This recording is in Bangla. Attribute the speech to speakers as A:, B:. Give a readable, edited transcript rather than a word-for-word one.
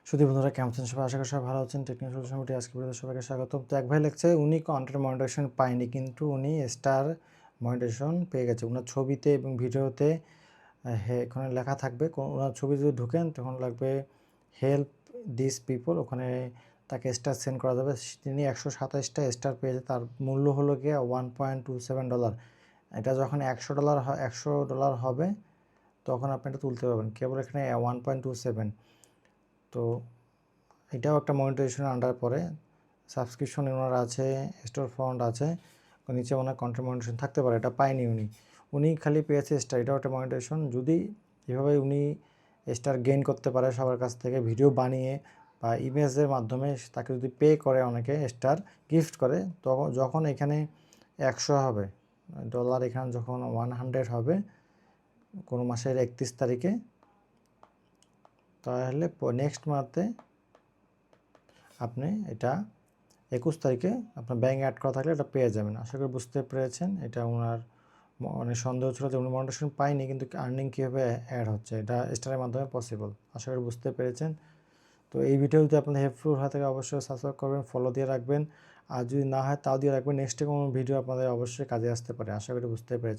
A: শুধু বন্ধুরা কেমন আছেন সবাই? আশা করি সবাই ভালো আছেন। টেকনিক্যাল সলিউশন ভিডিও আজকে ভিডিওতে সবাইকে স্বাগতম। তো এক ভাই লিখছে উনি কন্টেন্ট মনিটাইজেশন পায়নি, কিন্তু উনি স্টার মনিটাইজেশন পেয়ে গেছে। ওনার ছবিতে এবং ভিডিওতে এখানে লেখা থাকবে, ওনার ছবি যদি ঢুকেন তখন লাগবে হেল্প দিস পিপল, ওখানে তাকে স্টার সেন্ড করা যাবে। তিনি 127টা স্টার পেয়েছে, তার মূল্য হলো গিয়ে $1.27। এটা যখন $100 হবে তখন আপনি এটা তুলতে পারবেন, কেবল এখানে 1.27। তো এটাও একটা মনিটাইজেশনের আন্ডার পড়ে। সাবস্ক্রিপশন ওনার আছে, স্টোর ফান্ড আছে, নিচে ওনার কন্টেন্ট মনিটাইজেশন থাকতে পারে। এটা পায়নি উনি খালি পেয়েছে স্টার। এটাও একটা মনিটাইজেশন। যদি এভাবে উনি স্টার গেইন করতে পারে সবার কাছ থেকে ভিডিও বানিয়ে বা ইমেজের মাধ্যমে, তাকে যদি পে করে অনেকে স্টার গিফট করে, তখন যখন এখানে 100 হবে ডলার, এখানে যখন 100 হবে কোনো মাসের 31 তারিখে, তাহলে নেক্সট মান্থে আপনি এটা 21 তারিখে আপনার ব্যাঙ্ক অ্যাড করা থাকলে এটা পেয়ে যাবেন। আশা করি বুঝতে পেরেছেন। এটা ওনার অনেক সন্দেহ ছিল যে উনি মনিটাইজেশন পায়নি, কিন্তু আর্নিং কীভাবে অ্যাড হচ্ছে, এটা স্টারের মাধ্যমে পসিবল। আশা করি বুঝতে পেরেছেন। তো এই ভিডিও যদি আপনাদের হেল্পফুল হয় থাকে অবশ্যই সাবস্ক্রাইব করবেন, ফলো দিয়ে রাখবেন, আর যদি না হয় তাও দিয়ে রাখবেন। নেক্সটে কোনো ভিডিও আপনাদের অবশ্যই কাজে আসতে পারে। আশা করি বুঝতে পেরেছেন।